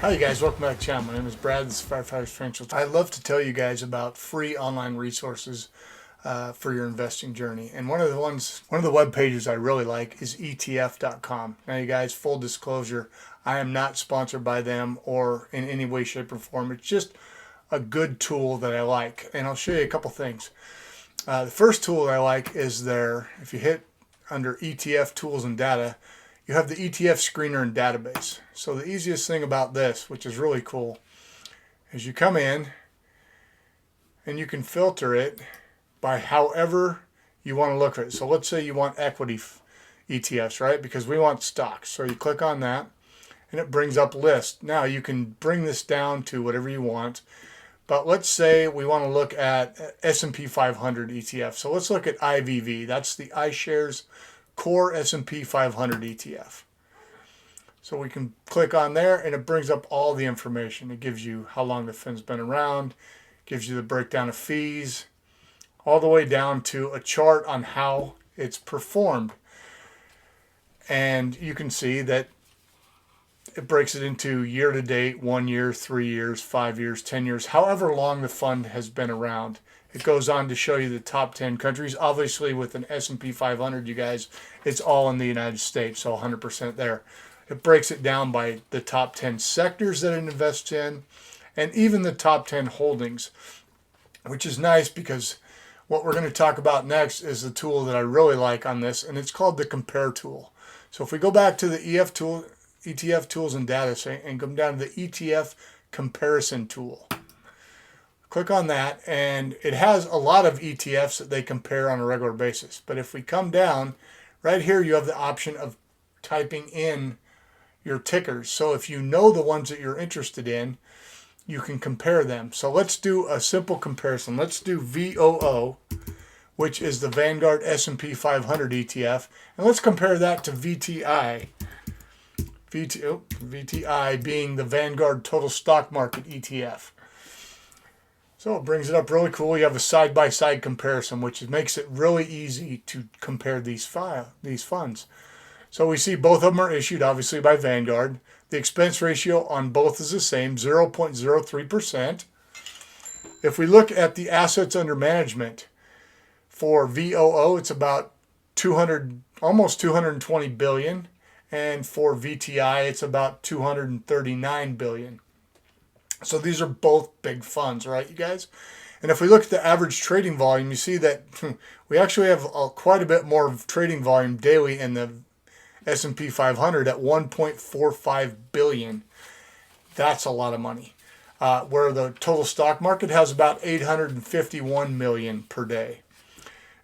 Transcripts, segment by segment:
Hi you guys, welcome back to the channel. My name is Brad, this is Firefighters Financial. I love to tell you guys about free online resources for your investing journey. And one of the web pages I really like is ETF.com. Now you guys, full disclosure, I am not sponsored by them or in any way, shape, or form. It's just a good tool that I like. And I'll show you a couple things. The first tool that I like is if you hit under ETF tools and data, you have the ETF screener and database. So the easiest thing about this, which is really cool, is you come in and you can filter it by however you want to look at it. So let's say you want equity ETFs, right? Because we want stocks. So you click on that and it brings up list. Now you can bring this down to whatever you want. But let's say we want to look at S&P 500 ETF. So let's look at IVV. That's the iShares Core S&P 500 ETF. So we can click on there and it brings up all the information. It gives you how long the fund's been around, gives you the breakdown of fees, all the way down to a chart on how it's performed. And you can see that it breaks it into year to date, 1 year, 3 years, 5 years, 10 years, however long the fund has been around. It goes on to show you the top 10 countries. Obviously, with an S&P 500, you guys, it's all in the United States, so 100% there. It breaks it down by the top 10 sectors that it invests in, and even the top 10 holdings, which is nice because what we're going to talk about next is the tool that I really like on this, and it's called the Compare tool. So if we go back to the ETF tools and data and come down to the ETF comparison tool. Click on that, and it has a lot of ETFs that they compare on a regular basis. But if we come down, right here you have the option of typing in your tickers. So if you know the ones that you're interested in, you can compare them. So let's do a simple comparison. Let's do VOO, which is the Vanguard S&P 500 ETF, and let's compare that to VTI. VTI being the Vanguard Total Stock Market ETF. So it brings it up really cool. You have a side-by-side comparison, which makes it really easy to compare these funds. So we see both of them are issued, obviously, by Vanguard. The expense ratio on both is the same, 0.03%. If we look at the assets under management for VOO, it's about almost 220 billion, and for VTI, it's about 239 billion. So these are both big funds, right, you guys? And if we look at the average trading volume, you see that we actually have quite a bit more trading volume daily in the S&P 500 at 1.45 billion. That's a lot of money. Where the total stock market has about 851 million per day.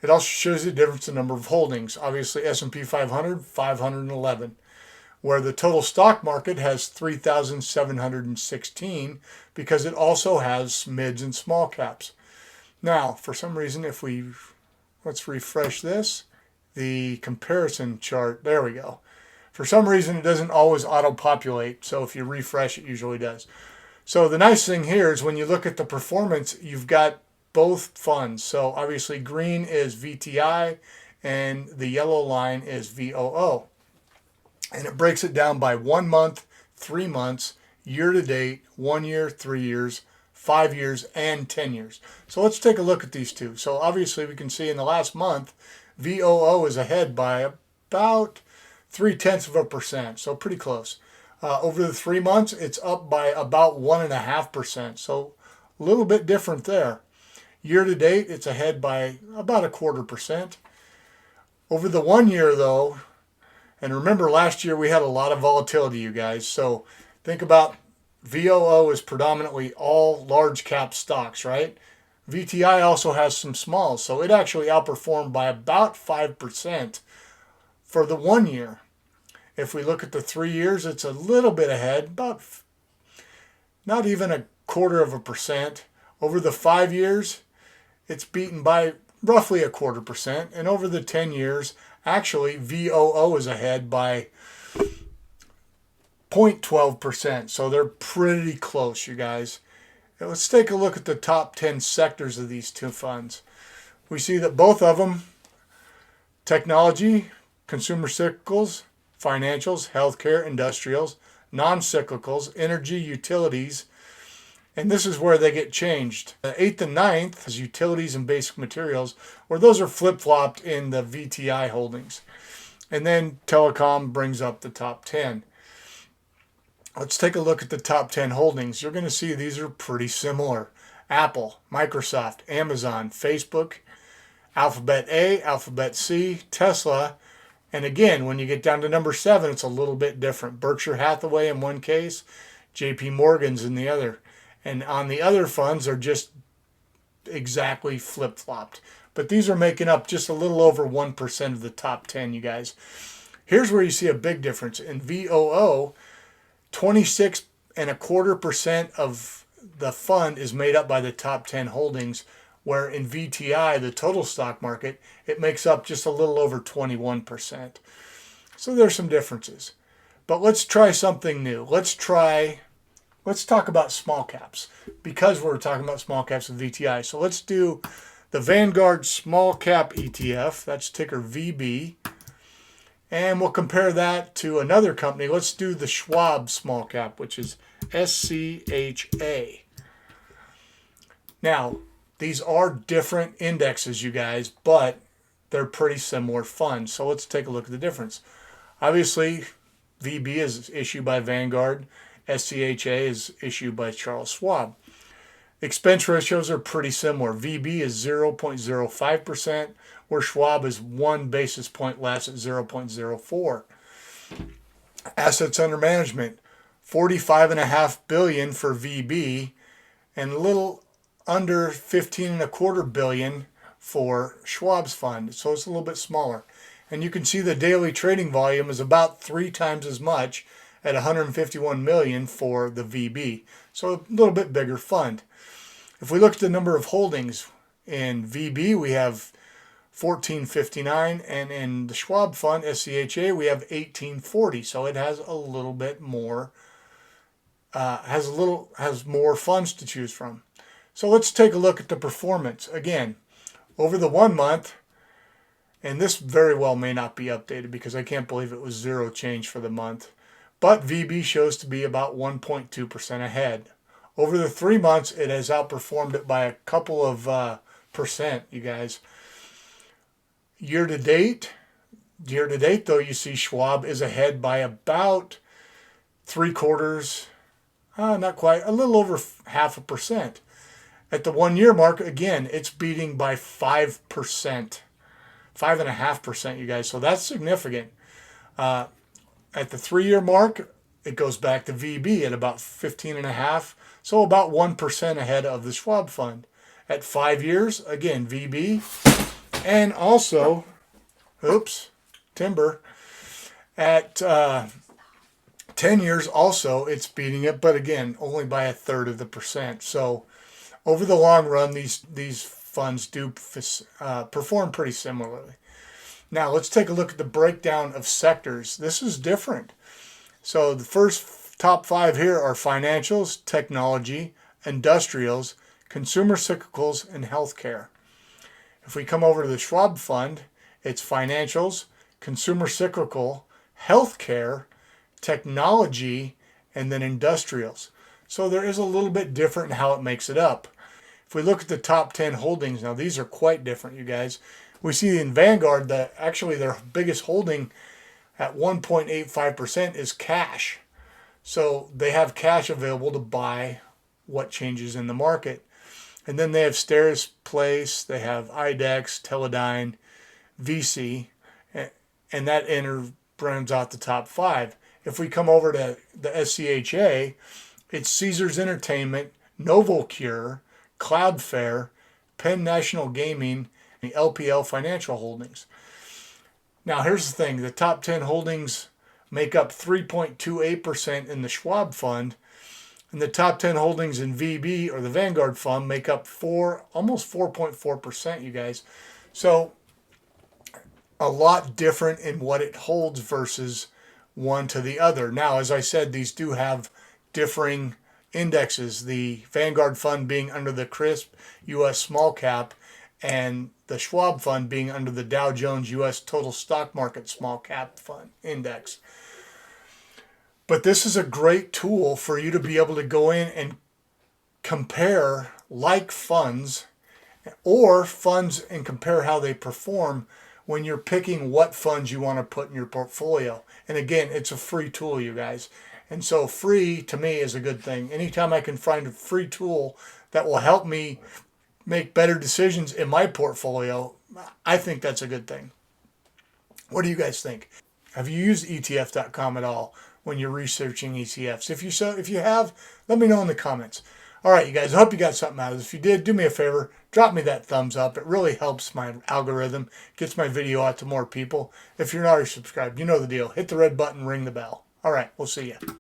It also shows you the difference in number of holdings. Obviously, S&P 500, 511. Where the total stock market has 3,716 because it also has mids and small caps. Now, for some reason, let's refresh this, the comparison chart, there we go. For some reason, it doesn't always auto-populate, so if you refresh, it usually does. So the nice thing here is when you look at the performance, you've got both funds. So obviously, green is VTI, and the yellow line is VOO. And it breaks it down by 1 month, 3 months, year to date, 1 year, 3 years, 5 years, and 10 years. So let's take a look at these two. So obviously we can see in the last month, VOO is ahead by about 0.3%. So pretty close. Over the 3 months, it's up by about 1.5%. So a little bit different there. Year to date, it's ahead by about 0.25%. Over the 1 year, though, and remember, last year we had a lot of volatility, you guys. So think about VOO is predominantly all large cap stocks, right? VTI also has some smalls. So it actually outperformed by about 5% for the 1 year. If we look at the 3 years, it's a little bit ahead, about not even 0.25%. Over the 5 years, it's beaten by roughly 0.25%. And over the 10 years, actually, VOO is ahead by 0.12%. So they're pretty close, you guys. Now let's take a look at the top 10 sectors of these two funds. We see that both of them, technology, consumer cyclicals, financials, healthcare, industrials, non-cyclicals, energy, utilities, and this is where they get changed. The 8th and 9th is utilities and basic materials, where those are flip-flopped in the VTI holdings. And then telecom brings up the top 10. Let's take a look at the top 10 holdings. You're going to see these are pretty similar. Apple, Microsoft, Amazon, Facebook, Alphabet A, Alphabet C, Tesla, and again, when you get down to number 7, it's a little bit different. Berkshire Hathaway in one case, JP Morgan's in the other. And on the other funds are just exactly flip-flopped. But these are making up just a little over 1% of the top 10, you guys. Here's where you see a big difference. In VOO, 26.25% of the fund is made up by the top 10 holdings, where in VTI, the total stock market, it makes up just a little over 21%. So there's some differences. But let's try something new. Let's talk about small caps, because we're talking about small caps with VTI. So let's do the Vanguard Small Cap ETF. That's ticker VB. And we'll compare that to another company. Let's do the Schwab Small Cap, which is SCHA. Now, these are different indexes, you guys, but they're pretty similar funds. So let's take a look at the difference. Obviously, VB is issued by Vanguard. SCHA is issued by Charles Schwab. Expense ratios are pretty similar. VB is 0.05%, where Schwab is 1 basis point less at 0.04. Assets under management, $45.5 billion for VB, and a little under $15.25 billion for Schwab's fund. So it's a little bit smaller. And you can see the daily trading volume is about 3 times as much at 151 million for the VB. So a little bit bigger fund. If we look at the number of holdings in VB, we have 1459, and in the Schwab fund, SCHA, we have 1840. So it has a little bit more, has more funds to choose from. So let's take a look at the performance. Again, over the 1 month, and this very well may not be updated because I can't believe it was 0 change for the month, but VB shows to be about 1.2% ahead. Over the 3 months, it has outperformed it by a couple of percent, you guys. Year to date though, you see Schwab is ahead by about 3/4, not quite, a little over 0.5%. At the 1 year mark, again, it's beating by 5%, 5.5%, you guys. So that's significant. At the 3 year mark, it goes back to VB at about 15.5, so about 1% ahead of the Schwab fund. At 5 years, again, VB, and also, timber. At 10 years, also, it's beating it, but again, only by 1/3 of the percent. So over the long run, these funds do perform pretty similarly. Now, let's take a look at the breakdown of sectors. This is different. So the first top 5 here are financials, technology, industrials, consumer cyclicals, and healthcare. If we come over to the Schwab fund, it's financials, consumer cyclical, healthcare, technology, and then industrials. So there is a little bit different in how it makes it up. If we look at the top 10 holdings, now these are quite different, you guys. We see in Vanguard that actually their biggest holding at 1.85% is cash. So they have cash available to buy what changes in the market. And then they have Stairs Place, they have IDEX, Teledyne, VC, and that rounds out the top 5. If we come over to the SCHA, it's Caesars Entertainment, Novocure, Cloudflare, Penn National Gaming, and the LPL Financial Holdings. Now here's the thing, the top 10 holdings make up 3.28% in the Schwab fund, and the top 10 holdings in VB, or the Vanguard fund, make up almost 4.4%, you guys. So a lot different in what it holds versus one to the other. Now, as I said, these do have differing indexes, the Vanguard fund being under the CRSP U.S. Small Cap, and the Schwab fund being under the Dow Jones U.S. Total Stock Market Small Cap Fund Index. But this is a great tool for you to be able to go in and compare like funds or funds and compare how they perform when you're picking what funds you want to put in your portfolio. And again, it's a free tool, you guys. And so free to me is a good thing. Anytime I can find a free tool that will help me make better decisions in my portfolio, I think that's a good thing. What do you guys think? Have you used ETF.com at all when you're researching ETFs? If you have, let me know in the comments. All right, you guys, I hope you got something out of this. If you did, do me a favor, drop me that thumbs up. It really helps my algorithm, gets my video out to more people. If you're not already subscribed, you know the deal. Hit the red button, ring the bell. All right, we'll see you.